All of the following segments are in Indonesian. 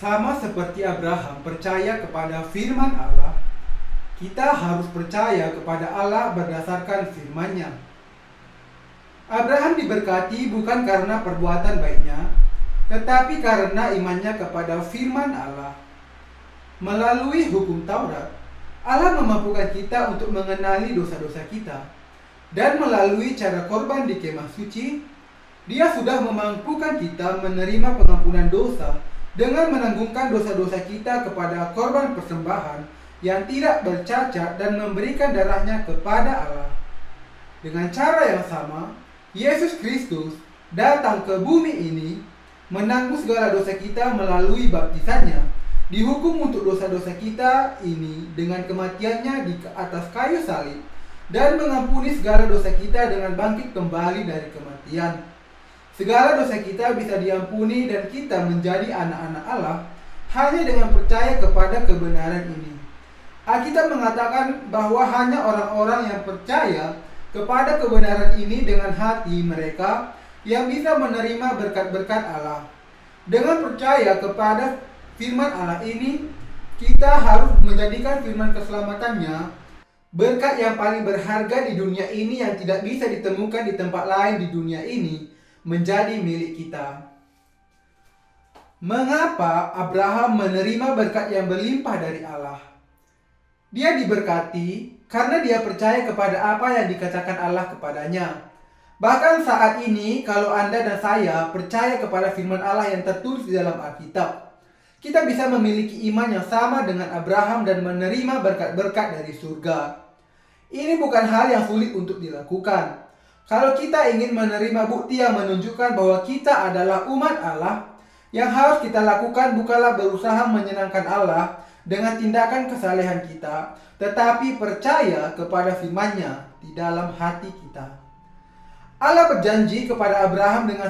Sama seperti Abraham percaya kepada firman Allah, kita harus percaya kepada Allah berdasarkan firman-Nya. Abraham diberkati bukan karena perbuatan baiknya, tetapi karena imannya kepada firman Allah. Melalui hukum Taurat, Allah memampukan kita untuk mengenali dosa-dosa kita. Dan melalui cara korban di kemah suci, Dia sudah memampukan kita menerima pengampunan dosa dengan menanggungkan dosa-dosa kita kepada korban persembahan yang tidak bercacat dan memberikan darahnya kepada Allah. Dengan cara yang sama, Yesus Kristus datang ke bumi ini, menanggung segala dosa kita melalui baptisannya, dihukum untuk dosa-dosa kita ini dengan kematiannya di atas kayu salib, dan mengampuni segala dosa kita dengan bangkit kembali dari kematian. Segala dosa kita bisa diampuni dan kita menjadi anak-anak Allah hanya dengan percaya kepada kebenaran ini. Alkitab mengatakan bahwa hanya orang-orang yang percaya kepada kebenaran ini dengan hati mereka yang bisa menerima berkat-berkat Allah. Dengan percaya kepada firman Allah ini, kita harus menjadikan firman keselamatannya berkat yang paling berharga di dunia ini yang tidak bisa ditemukan di tempat lain di dunia ini menjadi milik kita. Mengapa Abraham menerima berkat yang berlimpah dari Allah? Dia diberkati karena dia percaya kepada apa yang dikatakan Allah kepadanya. Bahkan saat ini, kalau Anda dan saya percaya kepada firman Allah yang tertulis di dalam Alkitab, kita bisa memiliki iman yang sama dengan Abraham dan menerima berkat-berkat dari surga. Ini bukan hal yang sulit untuk dilakukan. Kalau kita ingin menerima bukti yang menunjukkan bahwa kita adalah umat Allah, yang harus kita lakukan bukanlah berusaha menyenangkan Allah dengan tindakan kesalehan kita, tetapi percaya kepada firman-Nya di dalam hati kita. Allah berjanji kepada Abraham dengan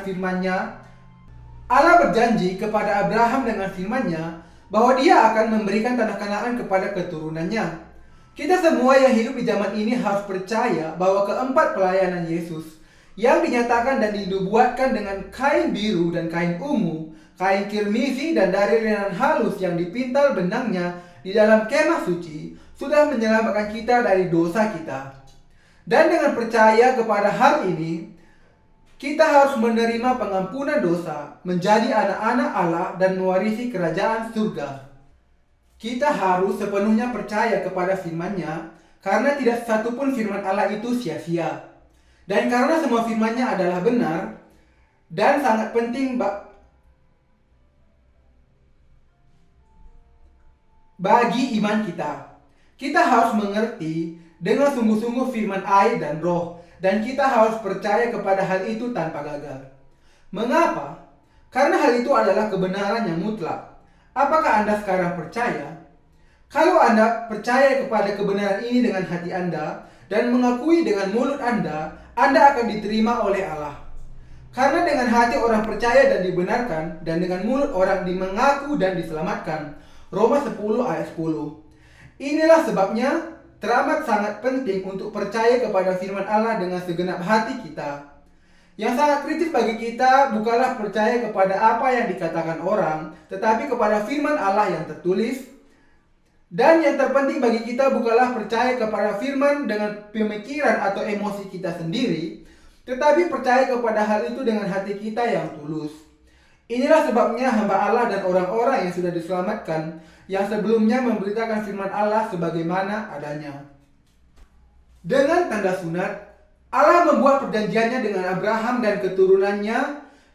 firman-Nya bahwa Dia akan memberikan tanah Kanaan kepada keturunannya. Kita semua yang hidup di zaman ini harus percaya bahwa keempat pelayanan Yesus yang dinyatakan dan dinubuatkan dengan kain biru dan kain ungu, kain kirmizi dan dari linan halus yang dipintal benangnya di dalam kemah suci sudah menyelamatkan kita dari dosa kita. Dan dengan percaya kepada hal ini, kita harus menerima pengampunan dosa, menjadi anak-anak Allah dan mewarisi kerajaan surga. Kita harus sepenuhnya percaya kepada firman-Nya, karena tidak satupun firman Allah itu sia-sia. Dan karena semua firman-Nya adalah benar dan sangat penting bagi iman kita. Kita harus mengerti dengan sungguh-sungguh firman air dan roh, dan kita harus percaya kepada hal itu tanpa gagal. Mengapa? Karena hal itu adalah kebenaran yang mutlak. Apakah Anda sekarang percaya? Kalau Anda percaya kepada kebenaran ini dengan hati Anda dan mengakui dengan mulut Anda akan diterima oleh Allah. Karena dengan hati orang percaya dan dibenarkan, dan dengan mulut orang mengaku dan diselamatkan. Roma 10 ayat 10. Inilah sebabnya teramat sangat penting untuk percaya kepada firman Allah dengan segenap hati kita. Yang sangat kritis bagi kita bukanlah percaya kepada apa yang dikatakan orang, tetapi kepada firman Allah yang tertulis. Dan yang terpenting bagi kita bukanlah percaya kepada firman dengan pemikiran atau emosi kita sendiri, tetapi percaya kepada hal itu dengan hati kita yang tulus. Inilah sebabnya hamba Allah dan orang-orang yang sudah diselamatkan, yang sebelumnya memberitakan firman Allah sebagaimana adanya. Dengan tanda sunat, Allah membuat perjanjiannya dengan Abraham dan keturunannya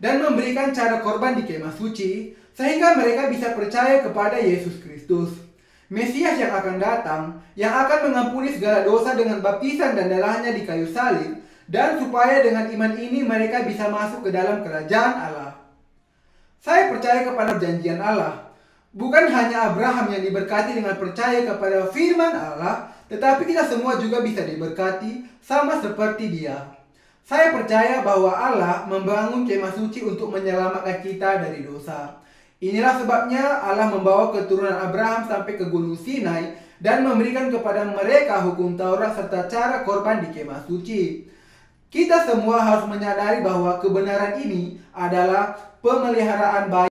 dan memberikan cara korban di kemah suci, sehingga mereka bisa percaya kepada Yesus Kristus, Mesias yang akan datang, yang akan mengampuni segala dosa dengan baptisan dan darahnya di kayu salib, dan supaya dengan iman ini mereka bisa masuk ke dalam kerajaan Allah. Saya percaya kepada perjanjian Allah. Bukan hanya Abraham yang diberkati dengan percaya kepada firman Allah, tetapi kita semua juga bisa diberkati sama seperti Dia. Saya percaya bahwa Allah membangun kemah suci untuk menyelamatkan kita dari dosa. Inilah sebabnya Allah membawa keturunan Abraham sampai ke Gunung Sinai dan memberikan kepada mereka hukum Taurat serta cara korban di kemah suci. Kita semua harus menyadari bahwa kebenaran ini adalah pemeliharaan baik